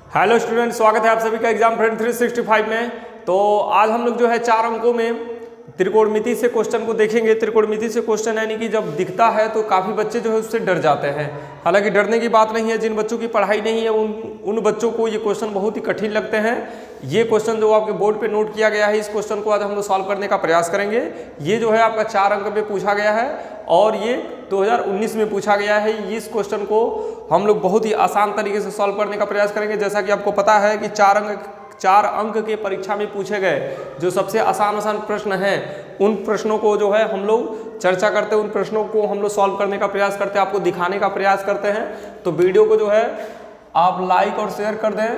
Hello student, स्वागत है आप सभी का एग्जाम फ्रेंड 365 में। तो आज हम लोग जो है 4 अंकों में त्रिकोणमिति से क्वेश्चन को देखेंगे। त्रिकोणमिति से क्वेश्चन यानी कि जब दिखता है तो काफ़ी बच्चे जो है उससे डर जाते हैं। हालांकि डरने की बात नहीं है, जिन बच्चों की पढ़ाई नहीं है उन बच्चों को ये क्वेश्चन बहुत ही कठिन लगते हैं। ये क्वेश्चन जो आपके बोर्ड पे नोट किया गया है, इस क्वेश्चन को आज हम लोग सॉल्व करने का प्रयास करेंगे। ये जो है आपका 4 अंक में पूछा गया है और ये 2019 में पूछा गया है। इस क्वेश्चन को हम लोग बहुत ही आसान तरीके से सॉल्व करने का प्रयास करेंगे। जैसा कि आपको पता है कि 4 अंक के परीक्षा में पूछे गए जो सबसे आसान प्रश्न हैं, उन प्रश्नों को जो है हम लोग चर्चा करते हैं, उन प्रश्नों को हम लोग सॉल्व करने का प्रयास करते हैं, आपको दिखाने का प्रयास करते हैं। तो वीडियो को जो है आप लाइक और शेयर कर दें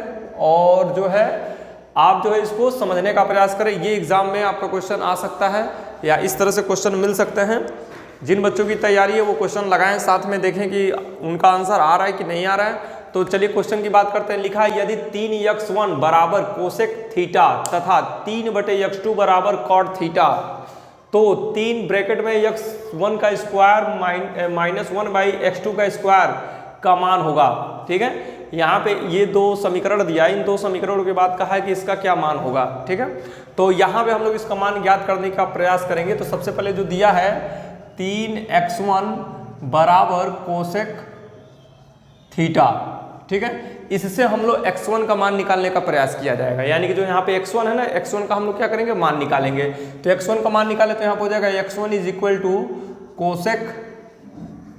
और जो है आप जो है इसको समझने का प्रयास करें। ये एग्जाम में आपका क्वेश्चन आ सकता है या इस तरह से क्वेश्चन मिल सकते हैं। जिन बच्चों की तैयारी है वो क्वेश्चन लगाएं, साथ में देखें कि उनका आंसर आ रहा है कि नहीं आ रहा है। तो चलिए क्वेश्चन की बात करते हैं। लिखा है यदि 3x1 बराबर कोसेक थीटा तथा 3/x2 बराबर कॉट थीटा, तो 3 ब्रैकेट में x1 का स्क्वायर -1/x2 का स्क्वायर का मान होगा। ठीक है, यहाँ पे ये 2 समीकरण दिया है। इन 2 समीकरणों के बाद कहा है कि इसका क्या मान होगा। ठीक है, तो यहाँ पे हम लोग इसका मान ज्ञात करने का प्रयास करेंगे। तो सबसे पहले जो दिया है 3x1 बराबर कोसेक थीटा, ठीक है, इससे हम लोग x1 का मान निकालने का प्रयास किया जाएगा। यानी कि जो यहाँ पे x1 है ना, x1 का हम लोग क्या करेंगे, मान निकालेंगे। तो x1 का मान निकाले तो यहाँ पे हो जाएगा x1 = कोसेक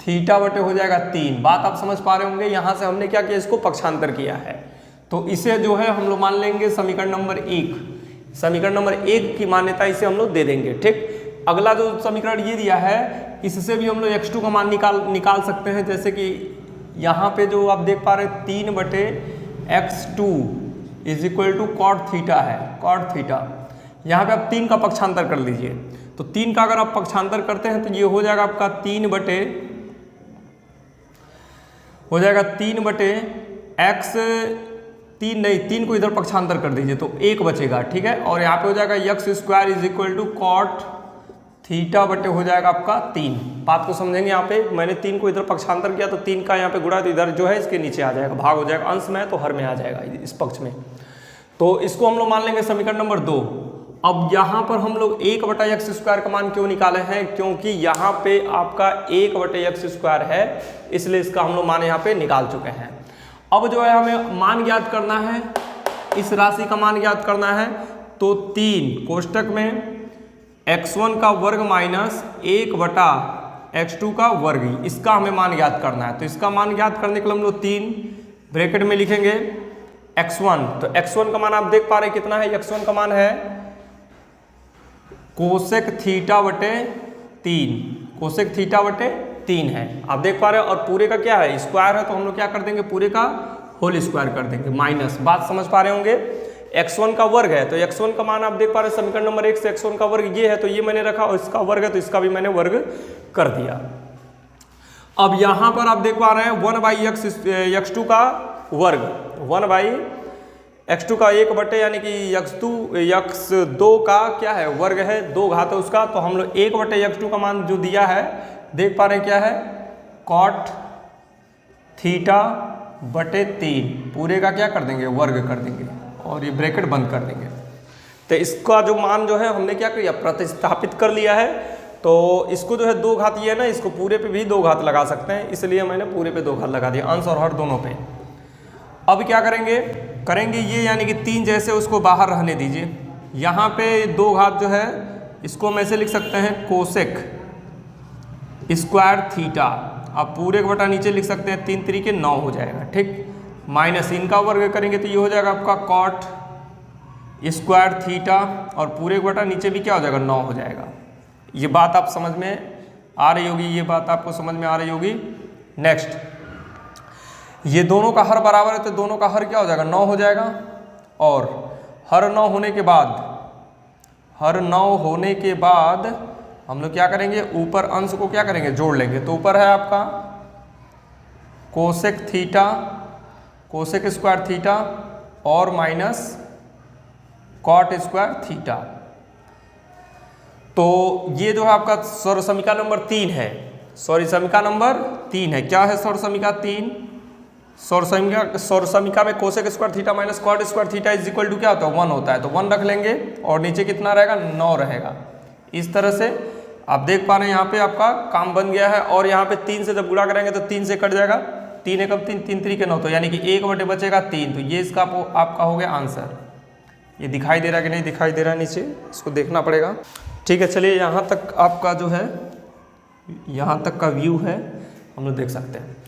थीटा बटे हो जाएगा 3। बात आप समझ पा रहे होंगे। यहाँ से हमने क्या किया, इसको पक्षांतर किया है। तो इसे जो है हम लोग मान लेंगे समीकरण नंबर 1। समीकरण नंबर 1 की मान्यता इसे हम लोग दे देंगे। ठीक, अगला जो समीकरण ये दिया है, इससे भी हम लोग x2 का मान निकाल सकते हैं। जैसे कि यहाँ पे जो आप देख पा रहे हैं 3/x2 = कॉट थीटा है, कॉट थीटा। यहाँ पे आप 3 का पक्षांतर कर लीजिए। तो 3 का अगर आप पक्षांतर करते हैं तो ये हो जाएगा आपका 3 को इधर पक्षांतर कर दीजिए तो 1 बचेगा। ठीक है, और यहाँ पे हो जाएगा x² = कॉट थीटा बटे हो जाएगा आपका 3। बात को समझेंगे। यहाँ पे मैंने 3 को इधर पक्षांतर किया तो 3 का यहाँ पे गुणा, तो इधर जो है इसके नीचे आ जाएगा, भाग हो जाएगा, अंश में तो हर में आ जाएगा इस पक्ष में। तो इसको हम लोग मान लेंगे समीकरण नंबर 2। अब यहाँ पर हम लोग 1/x² का मान क्यों निकाले हैं, क्योंकि यहाँ पे आपका 1/x² है, इसलिए इसका हम लोग मान यहाँ पे निकाल चुके हैं। अब जो है हमें मान ज्ञात करना है, इस राशि का मान ज्ञात करना है। तो 3 कोष्टक में x1 का वर्ग माइनस 1/x2 का वर्ग, इसका हमें मान ज्ञात करना है। तो इसका मान ज्ञात करने के लिए हम लोग 3 ब्रैकेट में लिखेंगे x1। तो x1 का मान आप देख पा रहे हैं कितना है, x1 का मान है कोसेक थीटा बटे 3, कोसेक थीटा बटे 3 है, आप देख पा रहे हैं। और पूरे का क्या है, स्क्वायर है, तो हम लोग क्या कर देंगे, पूरे का होल स्क्वायर कर देंगे, माइनस। बात समझ पा रहे होंगे। x1 का वर्ग है, तो x1 का मान आप देख पा रहे हैं समीकरण नंबर 1 से x1 का वर्ग ये है, तो ये मैंने रखा, और इसका वर्ग है तो इसका भी मैंने वर्ग कर दिया। अब यहाँ पर आप देख पा रहे हैं 1/x2 का वर्ग, 1/x2 का 1 बटे यानी कि x2 का क्या है, वर्ग है, 2 घात है उसका। तो हम लोग 1/x2 का मान जो दिया है देख पा रहे हैं क्या है, कॉट थीटा बटे 3, पूरे का क्या कर देंगे, वर्ग कर देंगे, और ये ब्रैकेट बंद कर देंगे। तो इसका जो मान जो है हमने क्या किया, प्रतिस्थापित कर लिया है। तो इसको जो है 2 घात ये है ना, इसको पूरे पे भी 2 घात लगा सकते हैं, इसलिए मैंने पूरे पे 2 घात लगा दिया, अंश और हर दोनों पे। अब क्या करेंगे ये, यानी कि 3 जैसे उसको बाहर रहने दीजिए। यहाँ पे 2 घात जो है इसको हम ऐसे लिख सकते हैं कोसेक स्क्वायर थीटा। अब पूरे का बटा नीचे लिख सकते हैं, 3 3 के 9 हो जाएगा। ठीक, माइनस इनका वर्ग करेंगे तो ये हो जाएगा आपका कॉट स्क्वायर थीटा, और पूरे का बटा नीचे भी क्या हो जाएगा, 9 हो जाएगा। ये बात आप समझ में आ रही होगी, ये बात आपको समझ में आ रही होगी। नेक्स्ट, ये दोनों का हर बराबर है तो दोनों का हर क्या हो जाएगा, 9 हो जाएगा। और हर 9 होने के बाद हम लोग क्या करेंगे, ऊपर अंश को क्या करेंगे, जोड़ लेंगे। तो ऊपर है आपका cosec theta, cosec square theta और माइनस कॉट स्क्वायर थीटा। तो ये जो है आपका समीकरण नंबर 3 है, समीकरण नंबर 3 है। क्या है समीकरण 3? सौर समीका में cosec square theta minus cot square theta is equal to क्या होता है 1 होता है, तो 1 रख लेंगे और नीचे कितना रहेगा 9 रहेगा। इस तरह से आप देख पा रहे हैं यहाँ पे आपका काम बन गया है। और यहाँ पे 3 से जब गुणा करेंगे तो 3 से कट जाएगा, 3 एकम 3, 3 3 के 9, तो यानी कि 1 बटे बचेगा 3, तो ये इसका आपका हो गया आंसर। ये दिखाई दे रहा है कि नहीं दिखाई दे रहा है नीचे, इसको देखना पड़ेगा। ठीक है, चलिए यहाँ तक आपका जो है यहाँ तक का व्यू है हम लोग देख सकते हैं।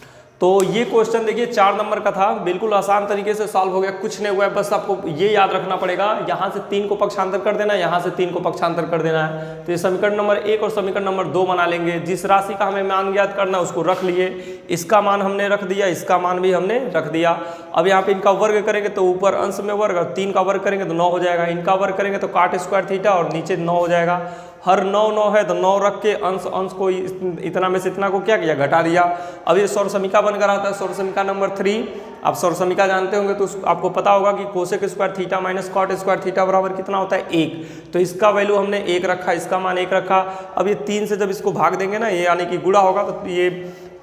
तो ये क्वेश्चन देखिए 4 नंबर का था, बिल्कुल आसान तरीके से सॉल्व हो गया, कुछ नहीं हुआ है। बस आपको ये याद रखना पड़ेगा, यहाँ से 3 को पक्षांतर कर देना है, यहाँ से 3 को पक्षांतर कर देना है। तो ये समीकरण नंबर 1 और समीकरण नंबर 2 बना लेंगे। जिस राशि का हमें मान ज्ञात करना है उसको रख लिए, इसका मान हमने रख दिया, इसका मान भी हमने रख दिया। अब यहाँ पे इनका वर्ग करेंगे तो ऊपर अंश में वर्ग, और 3 का वर्ग करेंगे तो 9 हो जाएगा, इनका वर्ग करेंगे तो काट स्क्वायर थीटा और नीचे 9 हो जाएगा। हर 9 9 है तो 9 रख के अंश को इतना में से इतना को क्या किया, घटा दिया। अब ये सौर समीका बनकर आता है, सौर समीका नंबर 3। आप सौर समीका जानते होंगे तो आपको पता होगा कि cosec square theta minus cot square theta बराबर कितना होता है 1। तो इसका वैल्यू हमने 1 रखा, इसका मान 1 रखा। अब ये 3 से जब इसको भाग देंगे ना, ये यानी कि गुणा होगा, तो ये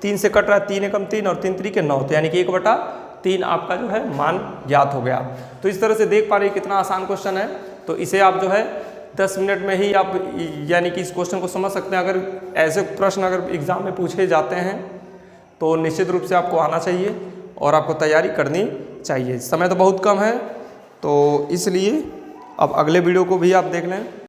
3 से कट रहा है, 3 एकम 3 और 3 3 के 9, तो यानी कि 1/3 आपका जो है मान ज्ञात हो गया। तो इस तरह से देख पा रहे हैं कितना आसान क्वेश्चन है। तो इसे आप जो है 10 मिनट में ही आप यानी कि इस क्वेश्चन को समझ सकते हैं। अगर ऐसे प्रश्न अगर एग्जाम में पूछे जाते हैं तो निश्चित रूप से आपको आना चाहिए और आपको तैयारी करनी चाहिए। समय तो बहुत कम है, तो इसलिए अब अगले वीडियो को भी आप देख लें।